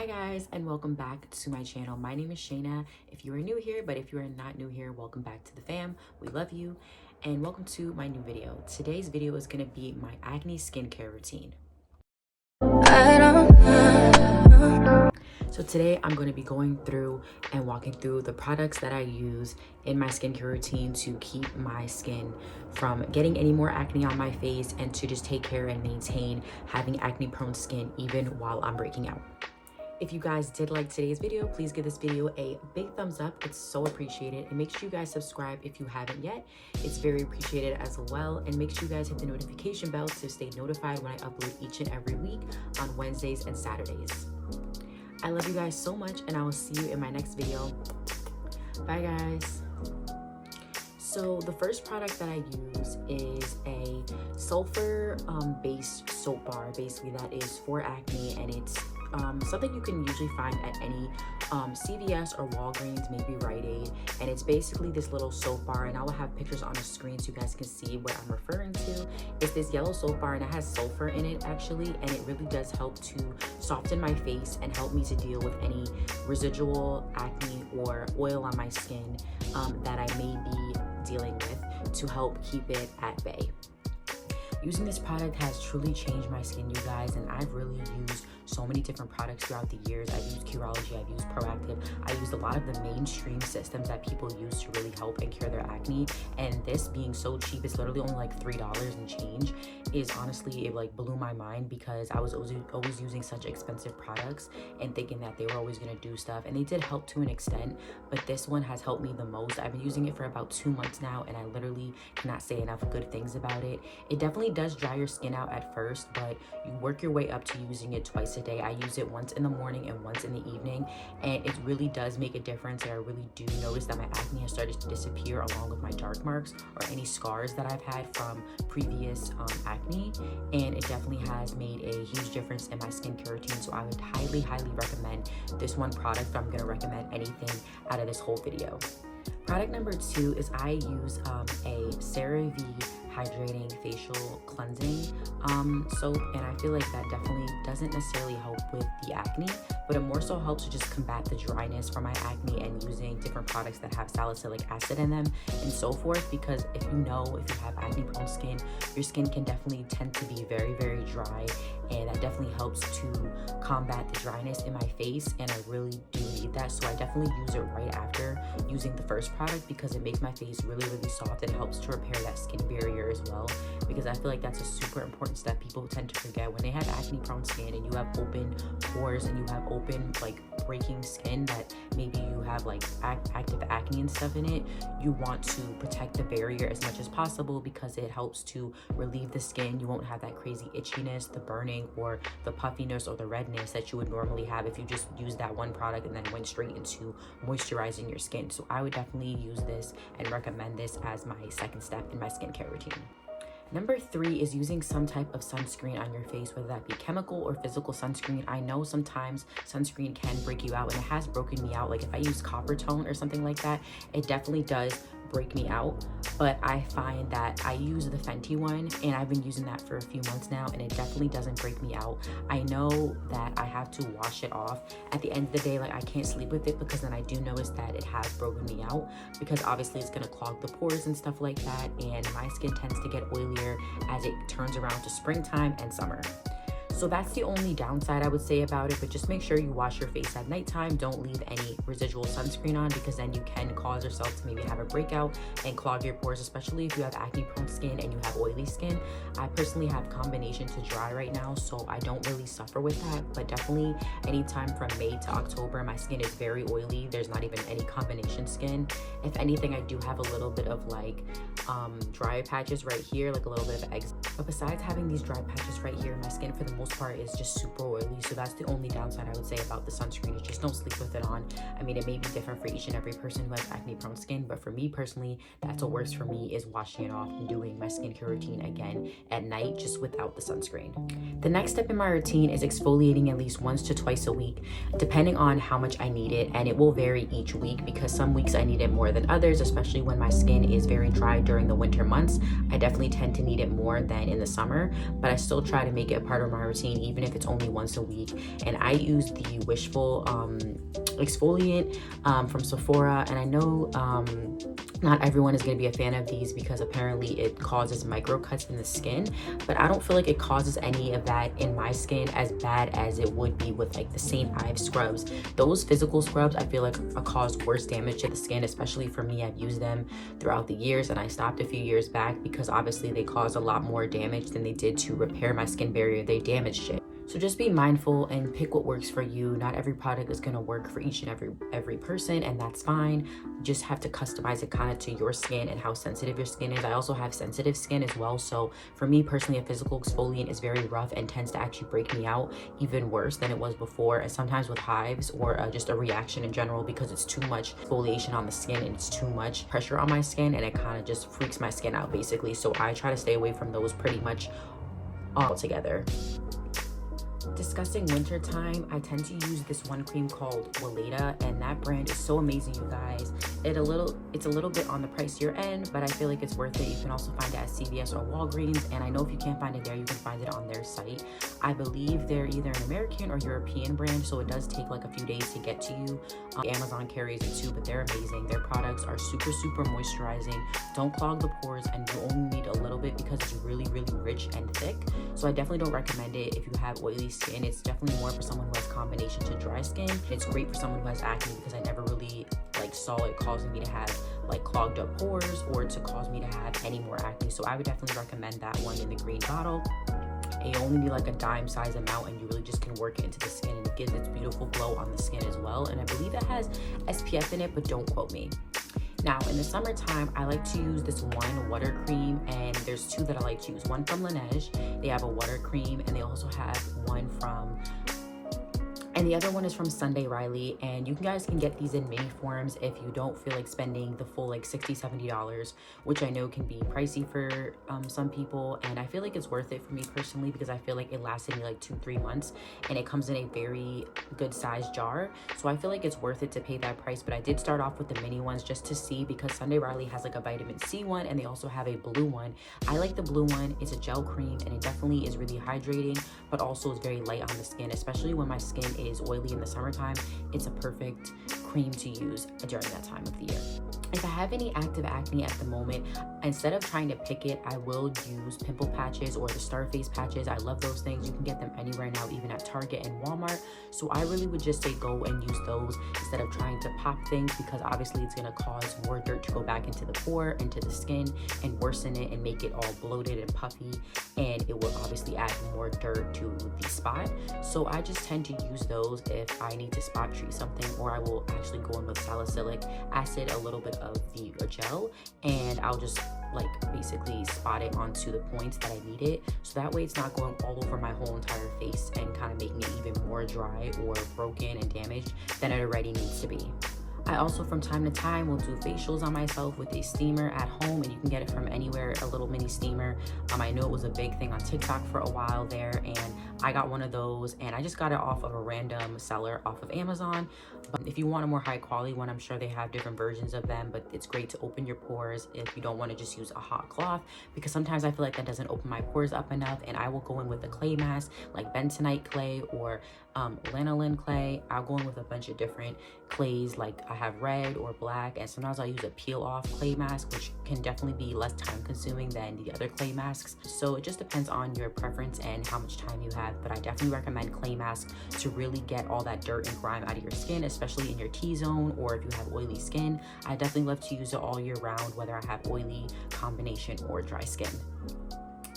Hi guys, and welcome back to my channel. My name is Shayna if you are new here, but if you are not new here, welcome back to the fam. We love you and welcome to my new video. Today's video is going to be my acne skincare routine. So today I'm going to be going through and walking through the products that I use in my skincare routine to keep my skin from getting any more acne on my face and to just take care and maintain having acne prone skin even while I'm breaking out. If you guys did like today's video, please give this video a big thumbs up. It's so appreciated. And make sure you guys subscribe if you haven't yet. It's very appreciated as well. And make sure you guys hit the notification bell to stay notified when I upload each and every week on Wednesdays and Saturdays. I love you guys so much, and I will see you in my next video. Bye guys. So the first product that I use is a sulfur based soap bar, basically that is for acne, and it's something you can usually find at any CVS or Walgreens, maybe Rite Aid, and it's basically this little soap bar, and I will have pictures on the screen so you guys can see what I'm referring to. It's this yellow soap bar, and it has sulfur in it actually, and it really does help to soften my face and help me to deal with any residual acne or oil on my skin that I may be dealing with, to help keep it at bay. Using this product has truly changed my skin, you guys, and I've really used so many different products throughout the years. I've used Curology, I've used Proactive, I used a lot of the mainstream systems that people use to really help and cure their acne, and this being so cheap, it's literally only like $3 and change, is honestly, it like blew my mind, because I was always using such expensive products and thinking that they were always going to do stuff, and they did help to an extent, but this one has helped me the most. I've been using it for about 2 months now, and I literally cannot say enough good things about it. It definitely does dry your skin out at first, but you work your way up to using it twice a day. I use it once in the morning and once in the evening, and it really does make a difference. And I really do notice that my acne has started to disappear, along with my dark marks or any scars that I've had from previous acne, and it definitely has made a huge difference in my skincare routine. So I would highly recommend this one product if I'm going to recommend anything out of this whole video. Product number 2 is I use a CeraVe hydrating facial cleansing soap, and I feel like that definitely doesn't necessarily help with the acne, but it more so helps to just combat the dryness from my acne, and using different products that have salicylic acid in them and so forth, because if you have acne prone skin, your skin can definitely tend to be very dry, and that definitely helps to combat the dryness in my face, and I really do need that. So I definitely use it right after using the first product, because it makes my face really soft and helps to repair that skin barrier as well, because I feel like that's a super important step people tend to forget when they have acne prone skin and you have open pores and you have open like breaking skin that maybe you have like active acne and stuff in it. You want to protect the barrier as much as possible, because it helps to relieve the skin. You won't have that crazy itchiness, the burning, or the puffiness or the redness that you would normally have if you just use that one product and then went straight into moisturizing your skin. So I would definitely use this and recommend this as my second step in my skincare routine. Number 3 is using some type of sunscreen on your face, whether that be chemical or physical sunscreen. I know sometimes sunscreen can break you out, and it has broken me out. Like if I use copper tone or something like that, it definitely does break me out, but I find that I use the Fenty one, and I've been using that for a few months now, and it definitely doesn't break me out. I know that I have to wash it off at the end of the day. Like I can't sleep with it, because then I do notice that it has broken me out, because obviously it's going to clog the pores and stuff like that, and my skin tends to get oilier as it turns around to springtime and summer. So that's the only downside I would say about it, but just make sure you wash your face at nighttime. Don't leave any residual sunscreen on, because then you can cause yourself to maybe have a breakout and clog your pores, especially if you have acne prone skin and you have oily skin. I personally have combination to dry right now, so I don't really suffer with that, but definitely anytime from May to October, my skin is very oily. There's not even any combination skin. If anything, I do have a little bit of like dry patches right here, like a little bit of eczema. But besides having these dry patches right here, my skin for the most part is just super oily. So that's the only downside I would say about the sunscreen, is just don't sleep with it on. I mean, it may be different for each and every person who has acne prone skin, but for me personally, that's what works for me, is washing it off and doing my skincare routine again at night, just without the sunscreen. The next step in my routine is exfoliating at least once to twice a week, depending on how much I need it, and it will vary each week, because some weeks I need it more than others, especially when my skin is very dry during the winter months. I definitely tend to need it more than in the summer, but I still try to make it a part of my routine, even if it's only once a week. And I use the Wishful exfoliant from Sephora, and I know not everyone is going to be a fan of these because apparently it causes micro cuts in the skin, but I don't feel like it causes any of that in my skin as bad as it would be with like the St. Ives scrubs. Those physical scrubs I feel like cause worse damage to the skin, especially for me. I've used them throughout the years and I stopped a few years back because obviously they cause a lot more damage than they did to repair my skin barrier. They damaged it. So just be mindful and pick what works for you. Not every product is going to work for each and every person, and that's fine. You just have to customize it kind of to your skin and how sensitive your skin is. I also have sensitive skin as well, so for me personally, a physical exfoliant is very rough and tends to actually break me out even worse than it was before, and sometimes with hives or just a reaction in general because it's too much exfoliation on the skin and it's too much pressure on my skin, and it kind of just freaks my skin out basically. So I try to stay away from those pretty much altogether. Discussing winter time, I tend to use this one cream called Weleda, and that brand is so amazing, you guys. It's a little bit on the pricier end, but I feel like it's worth it. You can also find it at CVS or Walgreens, and I know if you can't find it there, you can find it on their site. I believe they're either an American or European brand, so it does take like a few days to get to you. Amazon carries it too, but they're amazing. Their products are super moisturizing, don't clog the pores, and you only need a little bit because it's really rich and thick. So I definitely don't recommend it if you have oily skin. It's definitely more for someone who has combination to dry skin. It's great for someone who has acne because I never really saw it causing me to have clogged up pores or to cause me to have any more acne. So I would definitely recommend that one in the green bottle. It only be like a dime size amount, and you really just can work it into the skin, and it gives its beautiful glow on the skin as well. And I believe it has SPF in it, but don't quote me. Now, in the summertime, I like to use this one water cream, and there's two that I like to use. One from Laneige, they have a water cream, and they also have one from, and the other one is from Sunday Riley, and you guys can get these in mini forms if you don't feel like spending the full $60-70, which I know can be pricey for some people, and I feel like it's worth it for me personally because I feel like it lasted me like 2-3 months, and it comes in a very good size jar, so I feel like it's worth it to pay that price. But I did start off with the mini ones just to see, because Sunday Riley has like a vitamin C one, and they also have a blue one. I like the blue one. It's a gel cream, and it definitely is really hydrating, but also is very light on the skin, especially when my skin is oily in the summertime. It's a perfect cream to use during that time of the year. If I have any active acne at the moment, instead of trying to pick it, I will use pimple patches or the star face patches. I love those things. You can get them anywhere now, even at Target and Walmart. So I really would just say go and use those instead of trying to pop things, because obviously it's going to cause more dirt to go back into the pore, into the skin, and worsen it and make it all bloated and puffy, and it will obviously add more dirt to the spot. So I just tend to use those if I need to spot treat something, or I will actually go in with salicylic acid, a little bit of the gel, and I'll just basically spot it onto the points that I need it, so that way it's not going all over my whole entire face and kind of making it even more dry or broken and damaged than it already needs to be. I also from time to time will do facials on myself with a steamer at home, and you can get it from anywhere, a little mini steamer. I know it was a big thing on TikTok for a while there, and I got one of those, and I just got it off of a random seller off of Amazon. But if you want a more high quality one, I'm sure they have different versions of them, but it's great to open your pores if you don't want to just use a hot cloth, because sometimes I feel like that doesn't open my pores up enough. And I will go in with a clay mask like bentonite clay or lanolin clay. I'll go in with a bunch of different clays, like I have red or black, and sometimes I'll use a peel off clay mask, which can definitely be less time consuming than the other clay masks. So it just depends on your preference and how much time you have, but I definitely recommend clay masks to really get all that dirt and grime out of your skin, especially in your T-zone or if you have oily skin. I definitely love to use it all year round, whether I have oily, combination, or dry skin.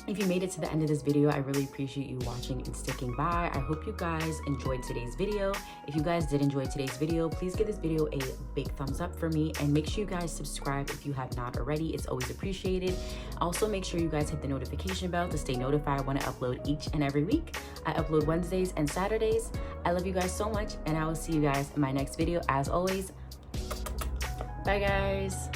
If you made it to the end of this video, I really appreciate you watching and sticking by. I hope you guys enjoyed today's video. If you guys did enjoy today's video, please give this video a big thumbs up for me, and make sure you guys subscribe if you have not already. It's always appreciated. Also, make sure you guys hit the notification bell to stay notified when I upload each and every week. I upload Wednesdays and Saturdays. I love you guys so much, and I will see you guys in my next video. As always, bye guys.